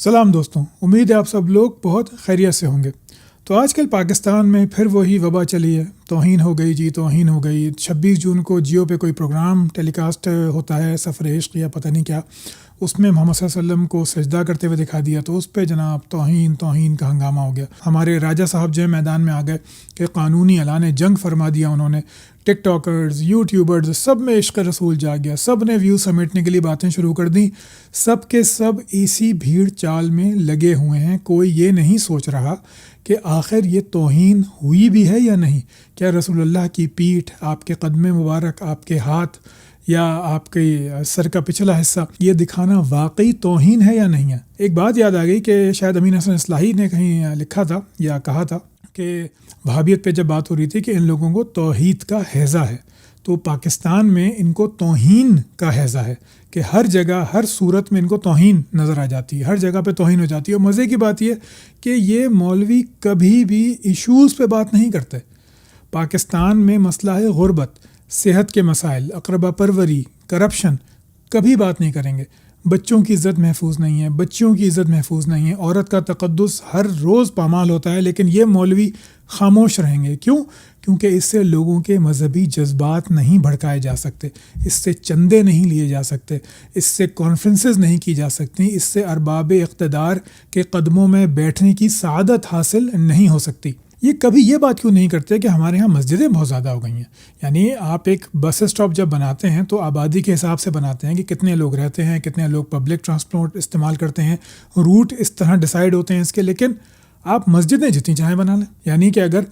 سلام دوستوں، امید ہے آپ سب لوگ بہت خیریت سے ہوں گے۔ تو آج کل پاکستان میں پھر وہی وبا چلی ہے، توہین ہو گئی جی، توہین ہو گئی۔ 26 جون کو جیو پہ کوئی پروگرام ٹیلی کاسٹ ہوتا ہے، سفر عشق یا پتہ نہیں کیا، اس میں محمد صلی اللہ علیہ وسلم کو سجدہ کرتے ہوئے دکھا دیا، تو اس پہ جناب توہین کا ہنگامہ ہو گیا۔ ہمارے راجہ صاحب جو ہے میدان میں آ گئے کہ قانونی اعلان جنگ فرما دیا انہوں نے۔ ٹک ٹاکرز، یوٹیوبرز، سب میں عشق رسول جا گیا، سب نے ویو سمیٹنے کے لیے باتیں شروع کر دیں۔ سب کے سب اسی بھیڑ چال میں لگے ہوئے ہیں۔ کوئی یہ نہیں سوچ رہا کہ آخر یہ توہین ہوئی بھی ہے یا نہیں۔ کیا رسول اللہ کی پیٹھ، آپ کے قدم مبارک، آپ کے ہاتھ یا آپ کے سر کا پچھلا حصہ یہ دکھانا واقعی توہین ہے یا نہیں ہے؟ ایک بات یاد آ گئی کہ شاید امین حسن اصلاحی نے کہیں لکھا تھا یا کہا تھا کہ وہابیت پہ جب بات ہو رہی تھی کہ ان لوگوں کو توحید کا ہیضہ ہے، تو پاکستان میں ان کو توہین کا ہیضہ ہے کہ ہر جگہ ہر صورت میں ان کو توہین نظر آ جاتی ہے، ہر جگہ پہ توہین ہو جاتی ہے۔ اور مزے کی بات یہ کہ یہ مولوی کبھی بھی ایشوز پہ بات نہیں کرتے۔ پاکستان میں مسئلہ ہے غربت، صحت کے مسائل، اقربا پروری، کرپشن، کبھی بات نہیں کریں گے۔ بچوں کی عزت محفوظ نہیں ہے، بچیوں کی عزت محفوظ نہیں ہے، عورت کا تقدس ہر روز پامال ہوتا ہے، لیکن یہ مولوی خاموش رہیں گے۔ کیوں؟ کیونکہ اس سے لوگوں کے مذہبی جذبات نہیں بھڑکائے جا سکتے، اس سے چندے نہیں لیے جا سکتے، اس سے کانفرنسز نہیں کی جا سکتی، اس سے ارباب اقتدار کے قدموں میں بیٹھنے کی سعادت حاصل نہیں ہو سکتی۔ یہ کبھی یہ بات کیوں نہیں کرتے کہ ہمارے ہاں مسجدیں بہت زیادہ ہو گئی ہیں؟ یعنی آپ ایک بس اسٹاپ جب بناتے ہیں تو آبادی کے حساب سے بناتے ہیں کہ کتنے لوگ رہتے ہیں، کتنے لوگ پبلک ٹرانسپورٹ استعمال کرتے ہیں، روٹ اس طرح ڈیسائیڈ ہوتے ہیں اس کے، لیکن آپ مسجدیں جتنی چاہیں بنا لیں۔ یعنی کہ اگر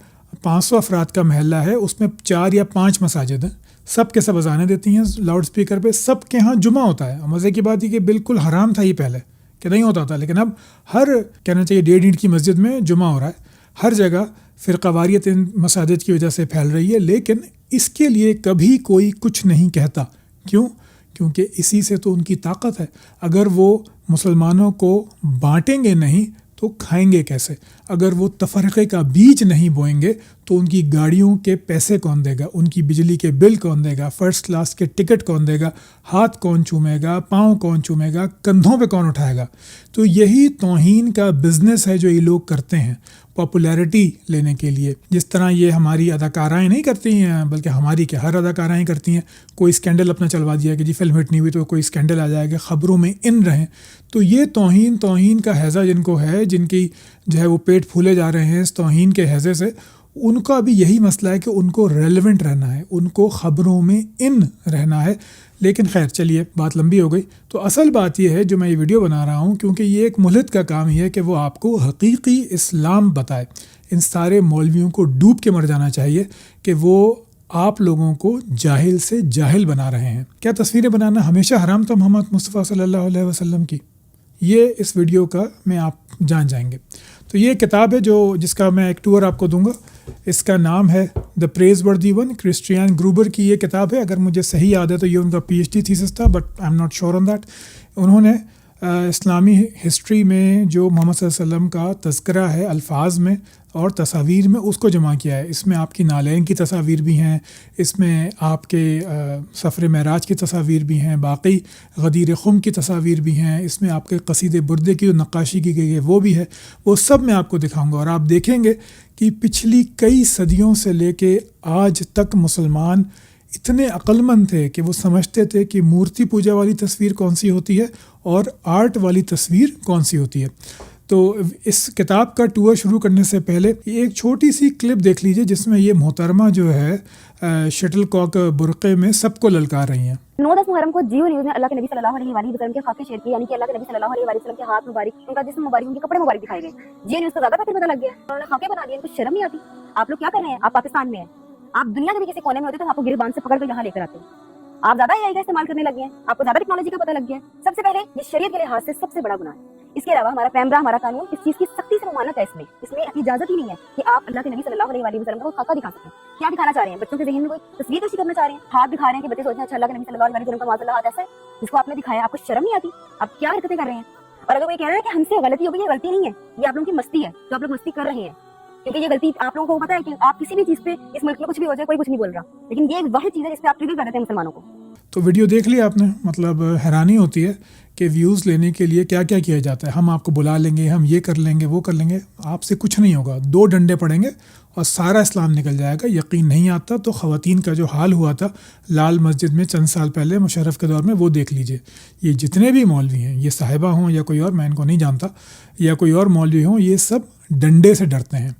500 افراد کا محلہ ہے، اس میں 4 یا 5 مساجد ہیں، سب کے سب اذانیں دیتی ہیں لاؤڈ اسپیکر پہ، سب کے ہاں جمعہ ہوتا ہے۔ مزے کی بات یہ کہ بالکل حرام تھا یہ پہلے کہ نہیں ہوتا تھا، لیکن اب ہر کہنا چاہیے 1.5 اینٹ کی مسجد میں جمعہ ہو رہا ہے۔ ہر جگہ فرقہ واریت ان مساجد کی وجہ سے پھیل رہی ہے، لیکن اس کے لیے کبھی کوئی کچھ نہیں کہتا۔ کیوں؟ کیونکہ اسی سے تو ان کی طاقت ہے۔ اگر وہ مسلمانوں کو بانٹیں گے نہیں تو کھائیں گے کیسے؟ اگر وہ تفرقے کا بیج نہیں بوئیں گے تو ان کی گاڑیوں کے پیسے کون دے گا؟ ان کی بجلی کے بل کون دے گا؟ فرسٹ کلاس کے ٹکٹ کون دے گا؟ ہاتھ کون چومے گا؟ پاؤں کون چومے گا؟ کندھوں پہ کون اٹھائے گا؟ تو یہی توہین کا بزنس ہے جو یہ لوگ کرتے ہیں پاپولیرٹی لینے کے لیے۔ جس طرح یہ ہماری اداکارائیں نہیں کرتی ہیں، بلکہ ہماری کہ ہر اداکارائیں کرتی ہیں، کوئی اسکینڈل اپنا چلوا دیا کہ جی فلم ہٹ نہیں ہوئی تو کوئی اسکینڈل آ جائے گا، خبروں میں ان رہیں۔ تو یہ توہین کا ہیضہ جن کو ہے، جن کی جو ہے وہ پیٹ پھولے جا رہے ہیں اس توہین کے ہیضے سے، ان کا بھی یہی مسئلہ ہے کہ ان کو ریلیونٹ رہنا ہے، ان کو خبروں میں ان رہنا ہے۔ لیکن خیر چلیے، بات لمبی ہو گئی۔ تو اصل بات یہ ہے جو میں یہ ویڈیو بنا رہا ہوں، کیونکہ یہ ایک ملحد کا کام ہی ہے کہ وہ آپ کو حقیقی اسلام بتائے۔ ان سارے مولویوں کو ڈوب کے مر جانا چاہیے کہ وہ آپ لوگوں کو جاہل سے جاہل بنا رہے ہیں۔ کیا تصویریں بنانا ہمیشہ حرام تھا محمد مصطفیٰ صلی اللہ علیہ وسلم کی؟ یہ اس ویڈیو کا میں آپ جان جائیں گے۔ تو یہ کتاب ہے جس کا میں ایک ٹور آپ کو دوں گا۔ اس کا نام ہے دا پریز وردی ون، کرسچیان گروبر کی یہ کتاب ہے۔ اگر مجھے صحیح یاد ہے تو یہ ان کا PhD تھیسس تھا، but I am not sure on that. انہوں نے اسلامی ہسٹری میں جو محمد صلی اللہ علیہ وسلم کا تذکرہ ہے الفاظ میں اور تصاویر میں، اس کو جمع کیا ہے۔ اس میں آپ کی نالین کی تصاویر بھی ہیں، اس میں آپ کے سفر معراج کی تصاویر بھی ہیں، باقی غدیر خم کی تصاویر بھی ہیں، اس میں آپ کے قصید بردے کی جو نقاشی کی گئی ہے وہ بھی ہے۔ وہ سب میں آپ کو دکھاؤں گا، اور آپ دیکھیں گے کہ پچھلی کئی صدیوں سے لے کے آج تک مسلمان اتنے عقل مند تھے کہ وہ سمجھتے تھے کہ مورتی پوجا والی تصویر کون سی ہوتی ہے اور آرٹ والی تصویر کون سی ہوتی ہے۔ تو اس کتاب کا ٹور شروع کرنے سے پہلے ایک چھوٹی سی کلپ دیکھ لیجئے جس میں یہ محترمہ جو ہے شٹل کاک برقعے میں سب کو للکار رہی ہیں۔ 9-10 محرم کو جیو نیوز نے اللہ کے نبی صلی اللہ علیہ وآلہ وسلم کے خاکے شیئر کی، یعنی کہ اللہ کے نبی صلی اللہ علیہ وآلہ وسلم کے ہاتھ مبارک، ان کا جسم مبارک، ان کے کپڑے مبارک دکھائے گئے۔ جیو نیوز کو زیادہ بہتر پتہ لگ گیا، انہوں نے خاکے بنا دیے، ان کو شرم نہیں آتی؟ آپ لوگ کیا کر رہے ہیں؟ آپ پاکستان میں ہیں، آپ دنیا کے بھی کسی کونے میں ہوتے تو آپ کو گربان سے پکڑ کر یہاں لے کر آتے ہیں۔ آپ زیادہ AI کا استعمال کرنے لگے ہیں، آپ کو زیادہ ٹیکنالوجی کا پتہ لگ گیا ہے۔ سب سے پہلے یہ شریعت کے لحاظ سے سب سے بڑا گناہ ہے۔ اس کے علاوہ ہمارا پیمرا، ہمارا قانون اس چیز کی سختی سے ممانعت ہے۔ اس میں اجازت ہی نہیں ہے کہ آپ اللہ کے نبی صلی اللہ علیہ وآلہ وسلم کو خاکہ دکھا سکیں۔ کیا دکھانا چاہ رہے ہیں؟ بچوں کے ذہن میں کوئی تصویر کشی کرنا چاہ رہے ہیں؟ ہاتھ دکھا رہے ہیں کہ بچے سوچتے ہیں اچھا اللہ کے نبی صلی اللہ علیہ وسلم کا معاذ اللہ ہاتھ ایسا ہے، جس کو آپ نے دکھایا، آپ کو شرم نہیں آتی؟ آپ کیا حرکتیں کر رہے ہیں؟ اور اگر کوئی کہہ رہا ہے کہ ہم سے غلطی ہو گئی، یہ غلطی نہیں ہے، یہ آپ لوگوں کی مستی ہے، تو آپ لوگ مستی کر رہے ہیں، کیونکہ یہ غلطی آپ لوگوں کو پتا ہے کہ آپ کسی بھی چیز پہ اس ملک میں کچھ بھی ہو جائے کوئی کچھ نہیں بول رہا، لیکن یہ ایک واحد چیز ہے جس پہ آپ ٹریگر کر رہے ہیں مسلمانوں کو۔ تو ویڈیو دیکھ لی آپ نے, مطلب حیرانی ہوتی ہے کہ ویوز لینے کے لیے کیا کیا کیا جاتا ہے. ہم آپ کو بلا لیں گے, ہم یہ کر لیں گے, وہ کر لیں گے. آپ سے کچھ نہیں ہوگا, 2 ڈنڈے پڑیں گے اور سارا اسلام نکل جائے گا. یقین نہیں آتا تو خواتین کا جو حال ہوا تھا لال مسجد میں چند سال پہلے مشرف کے دور میں, وہ دیکھ لیجئے. یہ جتنے بھی مولوی ہیں, یہ صاحبہ ہوں یا کوئی اور, میں ان کو نہیں جانتا, یا کوئی اور مولوی ہوں, یہ سب ڈنڈے سے ڈرتے ہیں.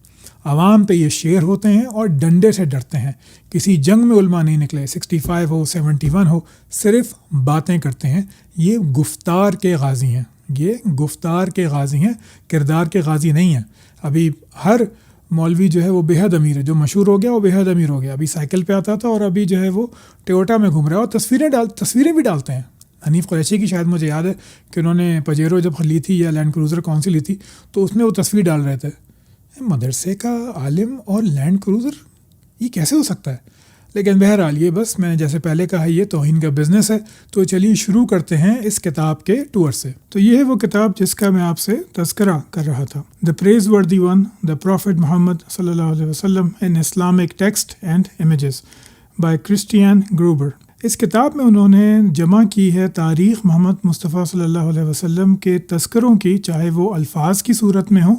عوام پہ یہ شیر ہوتے ہیں اور ڈنڈے سے ڈرتے ہیں. کسی جنگ میں علماء نہیں نکلے, 65 ہو 71 ہو, صرف باتیں کرتے ہیں. یہ گفتار کے غازی ہیں, یہ گفتار کے غازی ہیں, کردار کے غازی نہیں ہیں. ابھی ہر مولوی جو ہے وہ بے حد امیر ہے, جو مشہور ہو گیا وہ بے حد امیر ہو گیا. ابھی سائیکل پہ آتا تھا اور ابھی جو ہے وہ ٹویوٹا میں گھوم رہا ہے, اور تصویریں بھی ڈالتے ہیں. حنیف قریشی کی شاید مجھے یاد ہے کہ انہوں نے پجیرو جب لی تھی یا لینڈ کروزر کون سی لی تھی, تو اس میں وہ تصویر ڈال رہے تھے. مدرسے کا عالم اور لینڈ کروزر, یہ کیسے ہو سکتا ہے؟ لیکن بہرحال یہ بس میں نے جیسے پہلے کہا, یہ توہین کا بزنس ہے. تو چلیے شروع کرتے ہیں اس کتاب کے ٹور سے. تو یہ ہے وہ کتاب جس کا میں آپ سے تذکرہ کر رہا تھا, دا پریز وردی ون, دا پروفٹ محمد صلی اللہ علیہ وسلم in Islamic text and images by Christiane Gruber. اس کتاب میں انہوں نے جمع کی ہے تاریخ محمد مصطفیٰ صلی اللہ علیہ وسلم کے تذکروں کی, چاہے وہ الفاظ کی صورت میں ہوں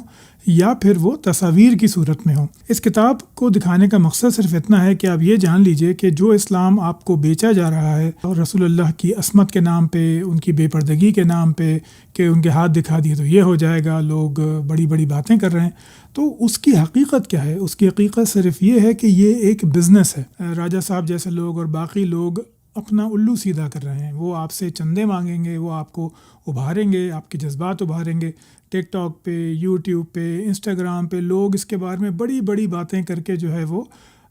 یا پھر وہ تصاویر کی صورت میں ہوں. اس کتاب کو دکھانے کا مقصد صرف اتنا ہے کہ آپ یہ جان لیجئے کہ جو اسلام آپ کو بیچا جا رہا ہے اور رسول اللہ کی عصمت کے نام پہ, ان کی بے پردگی کے نام پہ, کہ ان کے ہاتھ دکھا دیے تو یہ ہو جائے گا, لوگ بڑی بڑی باتیں کر رہے ہیں, تو اس کی حقیقت کیا ہے؟ اس کی حقیقت صرف یہ ہے کہ یہ ایک بزنس ہے. راجہ صاحب جیسے لوگ اور باقی لوگ اپنا الو سیدھا کر رہے ہیں. وہ آپ سے چندے مانگیں گے, وہ آپ کو ابھاریں گے, آپ کے جذبات ابھاریں گے. ٹک ٹاک پہ, یوٹیوب پہ, انسٹاگرام پہ لوگ اس کے بارے میں بڑی بڑی باتیں کر کے جو ہے وہ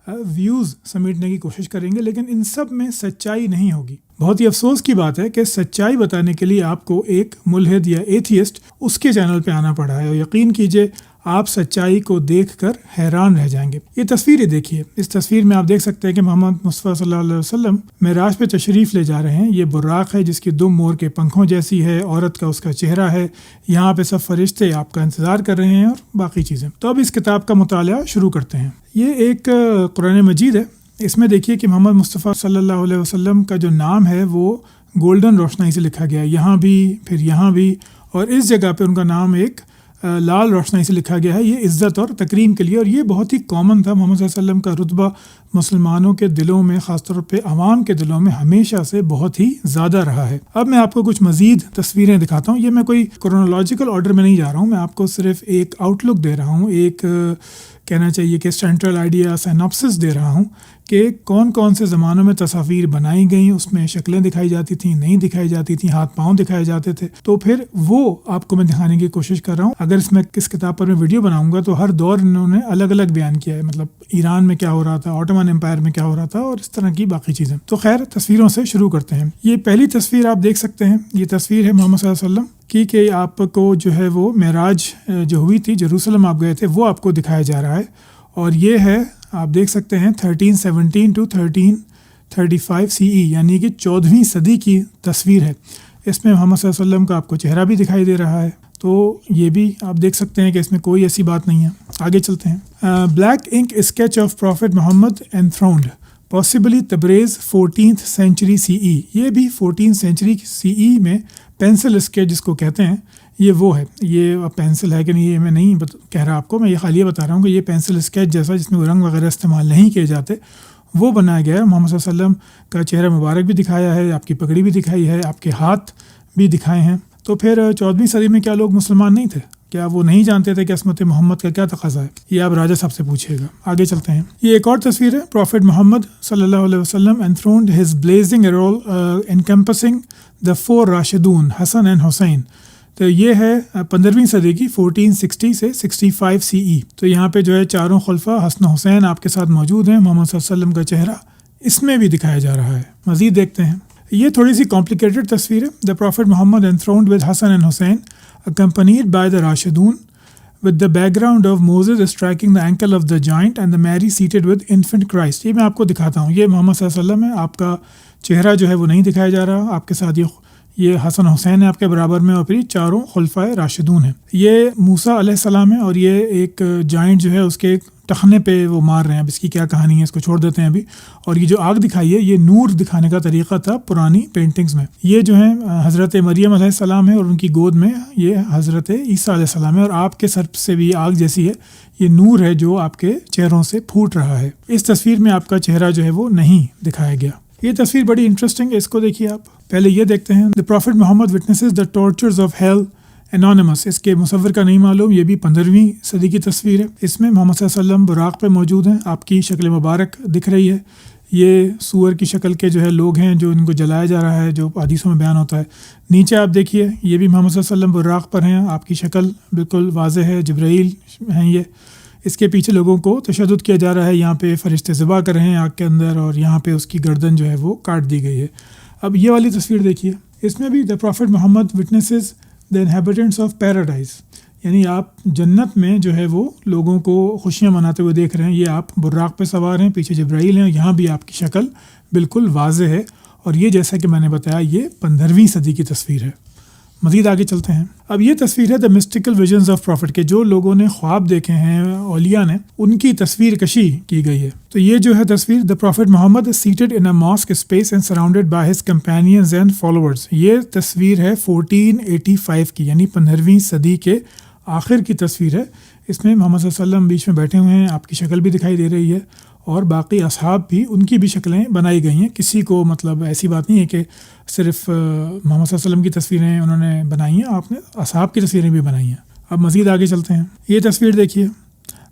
ویوز سمیٹنے کی کوشش کریں گے, لیکن ان سب میں سچائی نہیں ہوگی. بہت ہی افسوس کی بات ہے کہ سچائی بتانے کے لیے آپ کو ایک ملحد یا ایتھیسٹ اس کے چینل پہ آنا پڑا ہے, اور یقین کیجئے آپ سچائی کو دیکھ کر حیران رہ جائیں گے. یہ تصویریں دیکھیے. اس تصویر میں آپ دیکھ سکتے ہیں کہ محمد مصطفیٰ صلی اللہ علیہ وسلم معراج پہ تشریف لے جا رہے ہیں. یہ براق ہے جس کی دم مور کے پنکھوں جیسی ہے, عورت کا اس کا چہرہ ہے. یہاں پہ سب فرشتے آپ کا انتظار کر رہے ہیں اور باقی چیزیں. تو اب اس کتاب کا مطالعہ شروع کرتے ہیں. یہ ایک قرآن مجید ہے. اس میں دیکھیے کہ محمد مصطفیٰ صلی اللہ علیہ وسلم کا جو نام ہے وہ گولڈن روشنائی سے لکھا گیا ہے, یہاں بھی پھر یہاں بھی, اور اس جگہ پہ ان کا نام ایک لال روشنائی سے لکھا گیا ہے. یہ عزت اور تکریم کے لیے, اور یہ بہت ہی کامن تھا. محمد صلی اللہ علیہ وسلم کا رتبہ مسلمانوں کے دلوں میں, خاص طور پہ عوام کے دلوں میں ہمیشہ سے بہت ہی زیادہ رہا ہے. اب میں آپ کو کچھ مزید تصویریں دکھاتا ہوں. یہ میں کوئی کرونالوجیکل آرڈر میں نہیں جا رہا ہوں, میں آپ کو صرف ایک آؤٹ لک دے رہا ہوں, ایک کہنا چاہیے کہ سینٹرل آئیڈیا, سیناپسس دے رہا ہوں کہ کون کون سے زمانوں میں تصاویر بنائی گئیں. اس میں شکلیں دکھائی جاتی تھیں, نہیں دکھائی جاتی تھیں, ہاتھ پاؤں دکھائے جاتے تھے. تو پھر وہ آپ کو میں دکھانے کی کوشش کر رہا ہوں. اگر اس میں کس کتاب پر میں ویڈیو بناؤں گا تو ہر دور انہوں نے الگ الگ بیان کیا ہے, مطلب ایران میں کیا ہو رہا تھا, آٹومن امپائر میں کیا ہو رہا تھا, اور اس طرح کی باقی چیزیں. تو خیر تصویروں سے شروع کرتے ہیں. یہ پہلی تصویر آپ دیکھ سکتے ہیں. یہ تصویر ہے محمد صلی اللہ علیہ وسلم کی, کہ آپ کو جو ہے وہ معراج جو ہوئی تھی, جیروسلم آپ گئے تھے, وہ آپ کو دکھایا جا رہا ہے. اور یہ ہے آپ دیکھ سکتے ہیں 1317 to 1335 CE, یعنی کہ 14ویں صدی کی تصویر ہے. اس میں محمد صلی اللہ علیہ وسلم کا آپ کو چہرہ بھی دکھائی دے رہا ہے. تو یہ بھی آپ دیکھ سکتے ہیں کہ اس میں کوئی ایسی بات نہیں ہے. آگے چلتے ہیں. Black ink sketch of prophet Muhammad enthroned, possibly Tabriz 14th century CE. یہ بھی 14th century CE میں پینسل اسکیچ جس کو کہتے ہیں, یہ وہ ہے. یہ پینسل ہے کہ نہیں یہ میں نہیں کہہ رہا آپ کو, میں یہ خالی بتا رہا ہوں کہ یہ پینسل اسکیچ جیسا جس میں رنگ وغیرہ استعمال نہیں کیے جاتے وہ بنایا گیا ہے. محمد صلی اللہ علیہ وسلم کا چہرہ مبارک بھی دکھایا ہے, آپ کی پگڑی بھی دکھائی ہے, آپ کے ہاتھ بھی دکھائے ہیں. تو پھر 14ویں صدی میں کیا لوگ مسلمان نہیں تھے؟ کیا وہ نہیں جانتے تھے کہ عصمت محمد کا کیا تقاضا ہے؟ یہ آپ راجہ صاحب سے پوچھیے گا. آگے چلتے ہیں. یہ ایک اور تصویر ہے. پروفٹ محمد صلی اللہ علیہ وسلم enthroned his blazing role encompassing the 4 Rashidun Hasan and Husayn. تو یہ ہے 15ویں صدی کی 1460 سے 65 CE. تو یہاں پہ جو ہے چاروں خلفاء حسن حسین آپ کے ساتھ موجود ہیں. محمد صلی اللہ علیہ وسلم کا چہرہ اس میں بھی دکھایا جا رہا ہے. مزید دیکھتے ہیں. یہ تھوڑی سی کمپلیکیٹڈ تصویر ہے. The prophet Muhammad enthroned with Hasan and Husayn accompanied by the Rashidun with the background of Moses striking the ankle of the giant and the Mary seated with infant Christ. یہ میں آپ کو دکھاتا ہوں. یہ محمد صلی اللہ علیہ وسلم ہے. آپ کا چہرہ جو ہے وہ نہیں دکھایا جا رہا. آپ کے ساتھ یہ حسن حسین ہے آپ کے برابر میں، اور پھر یہ چاروں خلفائے راشدون ہیں. یہ موسیٰ علیہ السلام ہے، اور یہ ایک جائنٹ جو ہے اس کے ٹخنے پہ وہ مار رہے ہیں. اب اس کی کیا کہانی ہے اس کو چھوڑ دیتے ہیں ابھی. اور یہ جو آگ دکھائی ہے یہ نور دکھانے کا طریقہ تھا پرانی پینٹنگز میں. یہ جو ہے حضرت مریم علیہ السلام ہے، اور ان کی گود میں یہ حضرت عیسیٰ علیہ السلام ہے، اور آپ کے سر سے بھی آگ جیسی ہے. یہ نور ہے جو آپ کے چہروں سے پھوٹ رہا ہے. اس تصویر میں آپ کا چہرہ جو ہے وہ نہیں دکھایا گیا. یہ تصویر بڑی انٹرسٹنگ ہے، اس کو دیکھیے آپ. پہلے یہ دیکھتے ہیں The Prophet Muhammad witnesses the tortures of hell anonymous. اس کے مصور کا نہیں معلوم. یہ بھی 15ویں صدی کی تصویر ہے. اس میں محمد صلی اللہ علیہ وسلم براق پہ موجود ہیں، آپ کی شکل مبارک دکھ رہی ہے. یہ سور کی شکل کے جو ہے لوگ ہیں جو ان کو جلایا جا رہا ہے، جو حدیثوں میں بیان ہوتا ہے. نیچے آپ دیکھیے یہ بھی محمد صلی اللہ علیہ وسلم براق پر ہیں، آپ کی شکل بالکل واضح ہے، جبرائیل ہیں یہ. اس کے پیچھے لوگوں کو تشدد کیا جا رہا ہے. یہاں پہ فرشتے ذبح کر رہے ہیں آگ کے اندر، اور یہاں پہ اس کی گردن جو ہے وہ کاٹ دی گئی ہے. اب یہ والی تصویر دیکھیے، اس میں بھی The Prophet Muhammad witnesses the inhabitants of paradise. یعنی آپ جنت میں جو ہے وہ لوگوں کو خوشیاں مناتے ہوئے دیکھ رہے ہیں. یہ آپ براق پہ سوار ہیں، پیچھے جبرائیل ہیں، یہاں بھی آپ کی شکل بالکل واضح ہے. اور یہ جیسا کہ میں نے بتایا یہ 15ویں صدی کی تصویر ہے. مزید آگے چلتے ہیں. اب یہ تصویر ہے The Mystical Visions of Prophet کے جو لوگوں نے خواب دیکھے ہیں اولیاء نے، ان کی تصویر کشی کی گئی ہے. تو یہ جو ہے تصویر The Prophet Muhammad is seated in a mosque space and surrounded by his companions and followers. یہ تصویر ہے 1485 کی، یعنی 15ویں صدی کے آخر کی تصویر ہے. اس میں محمد صلی اللہ علیہ وسلم بیچ میں بیٹھے ہوئے ہیں، آپ کی شکل بھی دکھائی دے رہی ہے، اور باقی اصحاب بھی ان کی بھی شکلیں بنائی گئی ہیں. کسی کو مطلب ایسی بات نہیں ہے کہ صرف محمد صلی اللہ علیہ وسلم کی تصویریں انہوں نے بنائی ہیں، آپ نے اصحاب کی تصویریں بھی بنائی ہیں. اب مزید آگے چلتے ہیں. یہ تصویر دیکھیے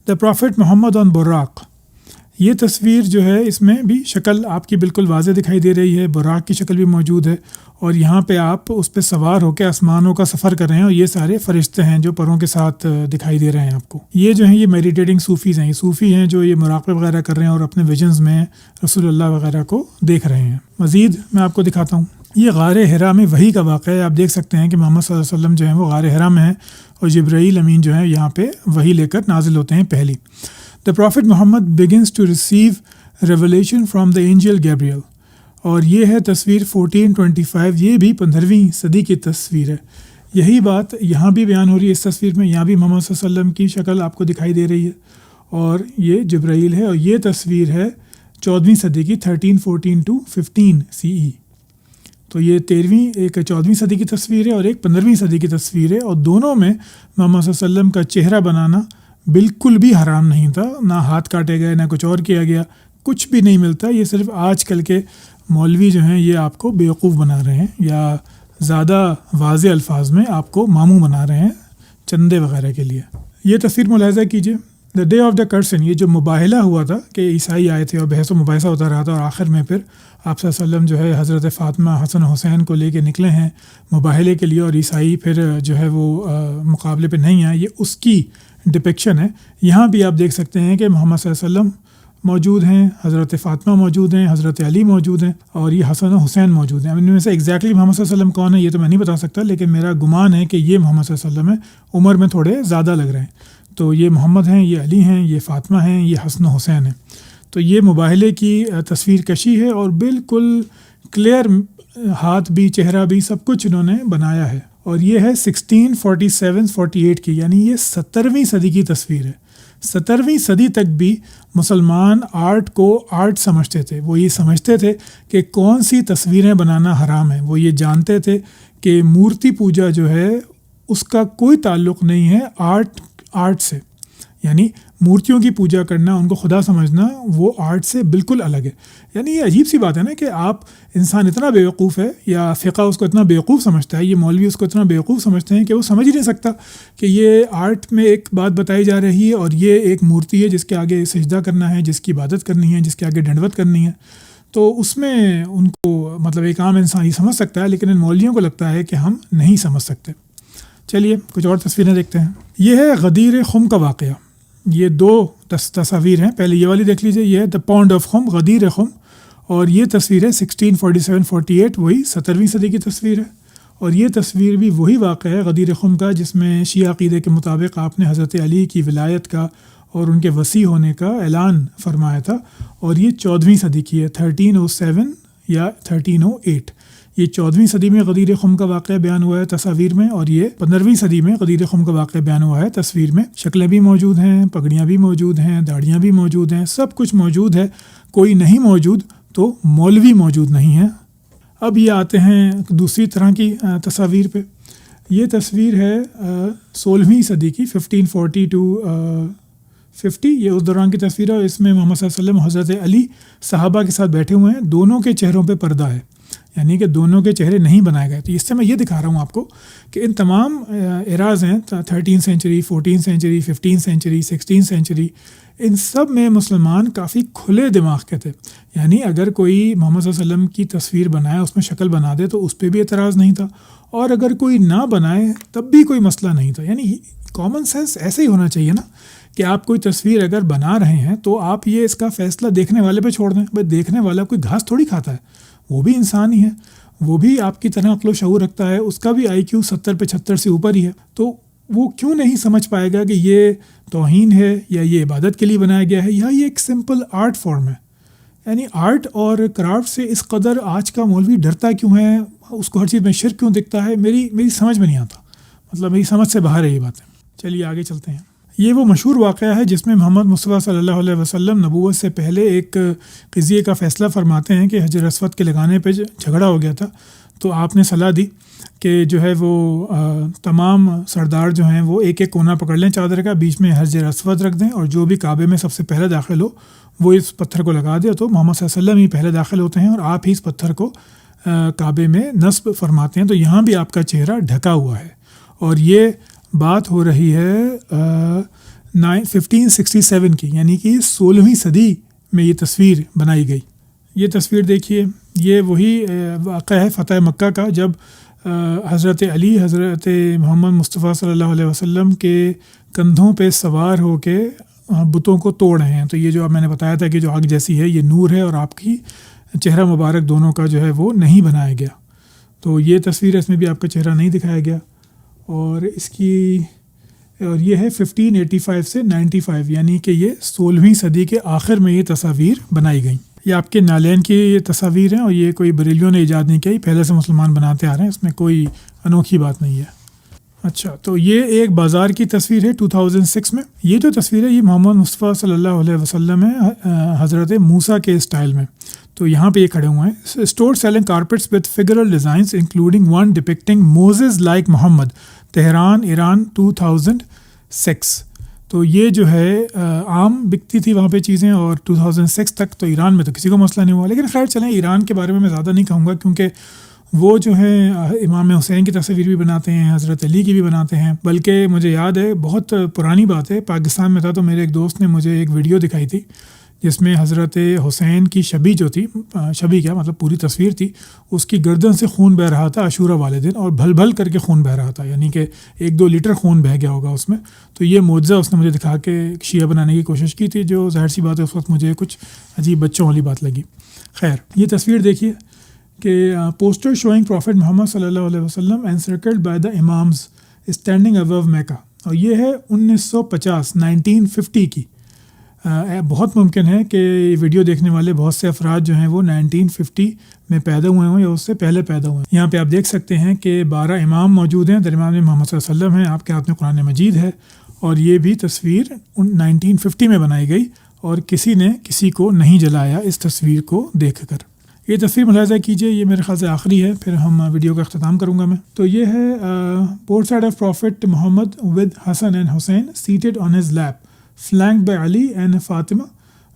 The Prophet Muhammad on Buraq. یہ تصویر جو ہے اس میں بھی شکل آپ کی بالکل واضح دکھائی دے رہی ہے، براق کی شکل بھی موجود ہے، اور یہاں پہ آپ اس پہ سوار ہو کے آسمانوں کا سفر کر رہے ہیں، اور یہ سارے فرشتے ہیں جو پروں کے ساتھ دکھائی دے رہے ہیں آپ کو. یہ جو ہیں یہ میڈیٹیٹنگ صوفیز ہیں، یہ صوفی ہیں جو یہ مراقبہ وغیرہ کر رہے ہیں اور اپنے ویژنز میں رسول اللہ وغیرہ کو دیکھ رہے ہیں. مزید میں آپ کو دکھاتا ہوں. یہ غار حرا میں وحی کا واقعہ ہے. آپ دیکھ سکتے ہیں کہ محمد صلی اللہ علیہ وسلم جو ہیں وہ غار حرا میں ہیں، اور جبرائیل امین جو ہیں یہاں پہ وحی لے کر نازل ہوتے ہیں پہلی. The Prophet Muhammad begins to receive revelation from the angel Gabriel. اور یہ ہے تصویر 1425. یہ بھی 15ویں صدی کی تصویر ہے. یہی بات یہاں بھی بیان ہو رہی ہے اس تصویر میں. یہاں بھی محمد صلی اللہ علیہ وسلم کی شکل آپ کو دکھائی دے رہی ہے، اور یہ جبرائیل ہے. اور یہ تصویر ہے 14ویں صدی کی 1314 to 15 CE. تو یہ 13ویں ایک 14ویں صدی کی تصویر ہے اور ایک 15ویں صدی کی تصویر ہے. اور دونوں میں محمد صلی اللہ علیہ وسلم کا چہرہ بنانا بالکل بھی حرام نہیں تھا. نہ ہاتھ کاٹے گئے، نہ کچھ اور کیا گیا، کچھ بھی نہیں ملتا. یہ صرف آج کل کے مولوی جو ہیں یہ آپ کو بیوقوف بنا رہے ہیں، یا زیادہ واضح الفاظ میں آپ کو ماموں بنا رہے ہیں چندے وغیرہ کے لیے. یہ تصویر ملاحظہ کیجیے. The Day of the Curtain. یہ جو مباہلہ ہوا تھا کہ عیسائی آئے تھے اور بحث و مباحثہ ہوتا رہا تھا، اور آخر میں پھر آپ صلی اللہ علیہ وسلم جو ہے حضرت فاطمہ حسن حسین کو لے کے نکلے ہیں مباہلے کے لیے، اور عیسائی پھر جو ہے وہ مقابلے پہ نہیں آئے. یہ اس کی ڈپکشن ہے. یہاں بھی آپ دیکھ سکتے ہیں کہ محمد صلی اللہ علیہ وسلم موجود ہیں، حضرت فاطمہ موجود ہیں، حضرت علی موجود ہیں، اور یہ حسن و حسین موجود ہیں. ان میں سے ایگزیکٹلی محمد صلی اللہ علیہ وسلم کون ہے یہ تو میں نہیں بتا سکتا، لیکن میرا گمان ہے کہ یہ محمد صلی اللہ علیہ وسلم ہے. عمر میں تھوڑے زیادہ لگ رہے ہیں. تو یہ محمد ہیں، یہ علی ہیں، یہ فاطمہ ہیں، یہ حسن و حسین ہیں. تو یہ مباہلے کی تصویر کشی ہے، اور بالکل کلیئر ہاتھ بھی چہرہ بھی سب کچھ انہوں نے بنایا ہے. اور یہ ہے 1647-48 کی، یعنی یہ 17ویں صدی کی تصویر ہے. 17ویں صدی تک بھی مسلمان آرٹ کو آرٹ سمجھتے تھے. وہ یہ سمجھتے تھے کہ کون سی تصویریں بنانا حرام ہیں. وہ یہ جانتے تھے کہ مورتی پوجا جو ہے اس کا کوئی تعلق نہیں ہے آرٹ سے. یعنی مورتیوں کی پوجا کرنا، ان کو خدا سمجھنا، وہ آرٹ سے بالکل الگ ہے. یعنی یہ عجیب سی بات ہے نا کہ آپ انسان اتنا بیوقوف ہے، یا فقہ اس کو اتنا بیوقوف سمجھتا ہے، یہ مولوی اس کو اتنا بیوقوف سمجھتے ہیں کہ وہ سمجھ ہی نہیں سکتا کہ یہ آرٹ میں ایک بات بتائی جا رہی ہے، اور یہ ایک مورتی ہے جس کے آگے سجدہ کرنا ہے، جس کی عبادت کرنی ہے، جس کے آگے ڈنڈوت کرنی ہے. تو اس میں ان کو مطلب ایک عام انسان ہی سمجھ سکتا ہے، لیکن ان مولویوں کو لگتا ہے کہ ہم نہیں سمجھ سکتے. چلیے کچھ اور تصویریں دیکھتے ہیں. یہ ہے غدیر خم کا واقعہ. یہ دو تصاویر ہیں. پہلے یہ والی دیکھ لیجئے. یہ ہے دا پونڈ آف خم، غدیر خم. اور یہ تصویر ہے 1647-48، وہی 17ویں صدی کی تصویر ہے. اور یہ تصویر بھی وہی واقعہ ہے غدیر خم کا جس میں شیعہ عقیدے کے مطابق آپ نے حضرت علی کی ولایت کا اور ان کے وصی ہونے کا اعلان فرمایا تھا. اور یہ 14ویں صدی کی ہے، 1307 یا 1308. یہ 14ویں صدی میں غدیر خم کا واقعہ بیان ہوا ہے تصاویر میں، اور یہ 15ویں صدی میں غدیر خم کا واقعہ بیان ہوا ہے تصویر میں۔ شکلیں بھی موجود ہیں، پگڑیاں بھی موجود ہیں، داڑھیاں بھی موجود ہیں، سب کچھ موجود ہے۔ کوئی نہیں موجود تو مولوی موجود نہیں ہے۔ اب یہ آتے ہیں دوسری طرح کی تصاویر پہ۔ یہ تصویر ہے 16ویں صدی کی 1540 to 50، یہ اس دوران کی تصویر ہے، اور اس میں محمد صلی اللہ علیہ وسلم حضرت علی صحابہ کے ساتھ بیٹھے ہوئے ہیں، دونوں کے چہروں پہ پردہ ہے، یعنی کہ دونوں کے چہرے نہیں بنائے گئے۔ تو اس سے میں یہ دکھا رہا ہوں آپ کو کہ ان تمام ایراز ہیں 13 سینچری، 14 سینچری، 15 سینچری، 16 سینچری، ان سب میں مسلمان کافی کھلے دماغ کے تھے، یعنی اگر کوئی محمد صلی اللہ علیہ وسلم کی تصویر بنائے، اس میں شکل بنا دے تو اس پہ بھی اعتراض نہیں تھا، اور اگر کوئی نہ بنائے تب بھی کوئی مسئلہ نہیں تھا۔ یعنی کامن سینس ایسے ہی ہونا چاہیے نا کہ آپ کوئی تصویر اگر بنا رہے ہیں تو آپ یہ اس کا فیصلہ دیکھنے والے پہ چھوڑ دیں۔ بھائی دیکھنے والا کوئی گھاس تھوڑی کھاتا ہے، وہ بھی انسان ہی ہے، وہ بھی آپ کی طرح عقل و شعور رکھتا ہے، اس کا بھی IQ 70 پہ 76 سے اوپر ہی ہے، تو وہ کیوں نہیں سمجھ پائے گا کہ یہ توہین ہے یا یہ عبادت کے لیے بنایا گیا ہے یا یہ ایک سمپل آرٹ فارم ہے۔ یعنی آرٹ اور کرافٹ سے اس قدر آج کا مولوی ڈرتا کیوں ہے، اس کو ہر چیز میں شرک کیوں دکھتا ہے، میری سمجھ میں نہیں آتا، مطلب میری سمجھ سے باہر ہے یہ باتیں۔ چلیے آگے چلتے ہیں۔ یہ وہ مشہور واقعہ ہے جس میں محمد مصطفیٰ صلی اللہ علیہ وسلم نبوت سے پہلے ایک قضیے کا فیصلہ فرماتے ہیں کہ حجر اسود کے لگانے پہ جھگڑا ہو گیا تھا، تو آپ نے صلاح دی کہ جو ہے وہ تمام سردار جو ہیں وہ ایک ایک کونا پکڑ لیں چادر کا، بیچ میں حجر اسود رکھ دیں، اور جو بھی کعبے میں سب سے پہلے داخل ہو وہ اس پتھر کو لگا دے، تو محمد صلی اللہ علیہ وسلم ہی پہلے داخل ہوتے ہیں اور آپ ہی اس پتھر کو کعبے میں نصب فرماتے ہیں، تو یہاں بھی آپ کا چہرہ ڈھکا ہوا ہے۔ اور یہ بات ہو رہی ہے 1567 کی، یعنی کہ 16ویں صدی میں یہ تصویر بنائی گئی۔ یہ تصویر دیکھیے، یہ وہی واقعہ ہے فتح مکہ کا، جب حضرت علی حضرت محمد مصطفیٰ صلی اللہ علیہ وسلم کے کندھوں پہ سوار ہو کے بتوں کو توڑ رہے ہیں۔ تو یہ جو اب میں نے بتایا تھا کہ جو آگ جیسی ہے یہ نور ہے، اور آپ کی چہرہ مبارک دونوں کا جو ہے وہ نہیں بنایا گیا۔ تو یہ تصویر اس میں بھی آپ کا چہرہ نہیں دکھایا گیا، اور یہ ہے 1585 سے 95، یعنی کہ یہ 16ویں صدی کے آخر میں یہ تصاویر بنائی گئیں۔ یہ آپ کے نالین کی یہ تصاویر ہیں، اور یہ کوئی بریلیوں نے ایجاد نہیں کی، پہلے سے مسلمان بناتے آ رہے ہیں، اس میں کوئی انوکھی بات نہیں ہے۔ اچھا، تو یہ ایک بازار کی تصویر ہے 2006 میں۔ یہ جو تصویر ہے یہ محمد مصطفیٰ صلی اللہ علیہ وسلم ہے حضرت موسیٰ کے اسٹائل میں۔ تو یہاں پہ یہ کھڑے ہوئے ہیں، store selling carpets with figural designs including one depicting Moses like Muhammad, Tehran Iran 2006۔ تو یہ جو ہے عام بکتی تھی وہاں پہ چیزیں، اور 2006 تک تو ایران میں تو کسی کو مسئلہ نہیں ہوا، لیکن خیر چلیں ایران کے بارے میں زیادہ نہیں کہوں گا، کیونکہ وہ جو ہیں امام حسین کی تصویر بھی بناتے ہیں، حضرت علی کی بھی بناتے ہیں، بلکہ مجھے یاد ہے بہت پرانی بات ہے، پاکستان میں تھا تو میرے ایک دوست نے مجھے ایک ویڈیو دکھائی تھی جس میں حضرت حسین کی شبی جو تھی، شبی کیا مطلب پوری تصویر تھی، اس کی گردن سے خون بہہ رہا تھا عاشورہ والے دن، اور بھل بھل کر کے خون بہہ رہا تھا، یعنی کہ 1-2 لیٹر خون بہہ گیا ہوگا اس میں۔ تو یہ معجزہ اس نے مجھے دکھا کے شیعہ بنانے کی کوشش کی تھی، جو ظاہر سی بات ہے اس وقت مجھے کچھ عجیب بچوں والی بات لگی۔ خیر، یہ تصویر دیکھیے کہ پوسٹر شوئنگ پروفٹ محمد صلی اللہ علیہ وسلم انسرکلڈ بائی دا امامز اسٹینڈنگ ابو میکہ، اور یہ ہے 1950 کی۔ بہت ممکن ہے کہ یہ ویڈیو دیکھنے والے بہت سے افراد جو ہیں وہ 1950 میں پیدا ہوئے ہوں یا اس سے پہلے پیدا ہوئے ہیں۔ یہاں پہ آپ دیکھ سکتے ہیں کہ 12 امام موجود ہیں، درمیان میں محمد صلی اللہ علیہ وسلم ہیں، آپ کے ہاتھ میں قرآن مجید ہے، اور یہ بھی تصویر 1950 میں بنائی گئی، اور کسی نے کسی کو نہیں جلایا اس تصویر کو دیکھ کر۔ یہ تصویر ملاحظہ کیجئے، یہ میرے خیال سے آخری ہے، پھر ہم ویڈیو کا اختتام کروں گا میں۔ تو یہ ہے board side of prophet Muhammad with Hasan and Husain seated on his lap flanked by Ali and Fatima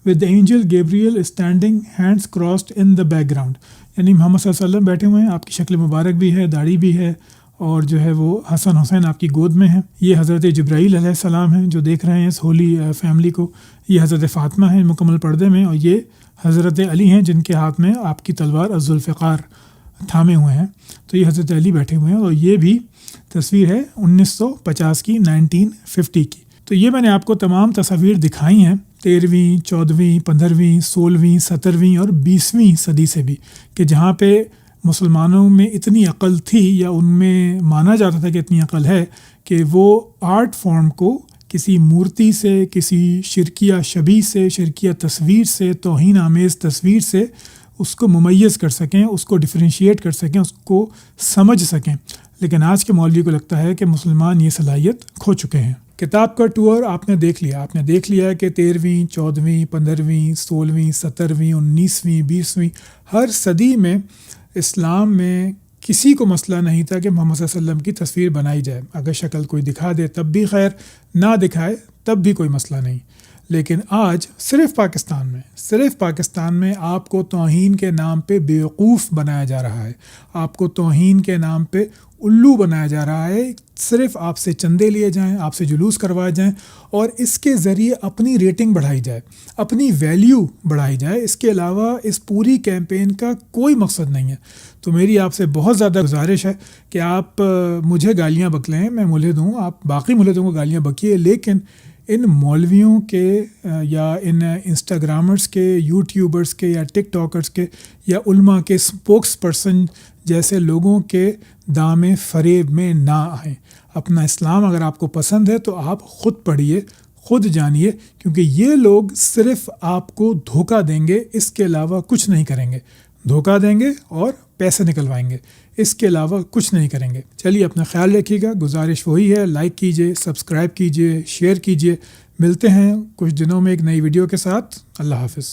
with the angel Gabriel standing hands crossed in the background، یعنی محمد صلی اللہ علیہ وسلم بیٹھے ہوئے ہیں، آپ کی شکل مبارک بھی ہے، داڑھی بھی ہے، اور جو ہے وہ حسن حسین آپ کی گود میں ہیں۔ یہ حضرت جبرائیل علیہ السلام ہیں جو دیکھ رہے ہیں اس ہولی فیملی کو، یہ حضرت فاطمہ ہیں مکمل پردے میں، اور یہ حضرت علی ہیں جن کے ہاتھ میں آپ کی تلوار الذوالفقار تھامے ہوئے ہیں۔ تو یہ حضرت علی بیٹھے ہوئے ہیں، اور یہ بھی تصویر ہے 1950 کی، 1950 کی۔ تو یہ میں نے آپ کو تمام تصاویر دکھائی ہیں 13ویں، 14ویں، 15ویں، 16ویں، 17ویں اور 20ویں صدی سے بھی، کہ جہاں پہ مسلمانوں میں اتنی عقل تھی، یا ان میں مانا جاتا تھا کہ اتنی عقل ہے، کہ وہ آرٹ فارم کو کسی مورتی سے، کسی شرکیہ شبیہ سے، شرکیہ تصویر سے، توہین آمیز تصویر سے اس کو ممیز کر سکیں، اس کو ڈفرینشیٹ کر سکیں، اس کو سمجھ سکیں. لیکن آج کے مولوی کو لگتا ہے کہ مسلمان یہ صلاحیت کھو چکے ہیں. کتاب کا ٹور آپ نے دیکھ لیا کہ 13ویں 14ویں 15ویں 16ویں 17ویں 19ویں 20ویں ہر صدی میں اسلام میں کسی کو مسئلہ نہیں تھا کہ محمد صلی اللہ علیہ وسلم کی تصویر بنائی جائے. اگر شکل کوئی دکھا دے تب بھی خیر، نہ دکھائے تب بھی کوئی مسئلہ نہیں. لیکن آج صرف پاکستان میں آپ کو توہین کے نام پہ بیوقوف بنایا جا رہا ہے، آپ کو توہین کے نام پہ الو بنایا جا رہا ہے. صرف آپ سے چندے لیے جائیں، آپ سے جلوس کروائے جائیں اور اس کے ذریعے اپنی ریٹنگ بڑھائی جائے، اپنی ویلیو بڑھائی جائے. اس کے علاوہ اس پوری کیمپین کا کوئی مقصد نہیں ہے. تو میری آپ سے بہت زیادہ گزارش ہے کہ آپ مجھے گالیاں بکلیں، میں ملحد ہوں، آپ باقی ملحدوں کو گالیاں بکیے، لیکن ان مولویوں کے یا ان انسٹاگرامرز کے، یوٹیوبرز کے یا ٹک ٹاکرز کے یا علماء کے اسپوکس پرسن جیسے لوگوں کے دام فریب میں نہ آئیں. اپنا اسلام اگر آپ کو پسند ہے تو آپ خود پڑھیے، خود جانیے، کیونکہ یہ لوگ صرف آپ کو دھوکہ دیں گے، اس کے علاوہ کچھ نہیں کریں گے. دھوکہ دیں گے اور پیسے نکلوائیں گے، اس کے علاوہ کچھ نہیں کریں گے. چلیے اپنا خیال رکھیے گا. گزارش وہی ہے، لائک کیجئے، سبسکرائب کیجئے، شیئر کیجئے. ملتے ہیں کچھ دنوں میں ایک نئی ویڈیو کے ساتھ. اللہ حافظ.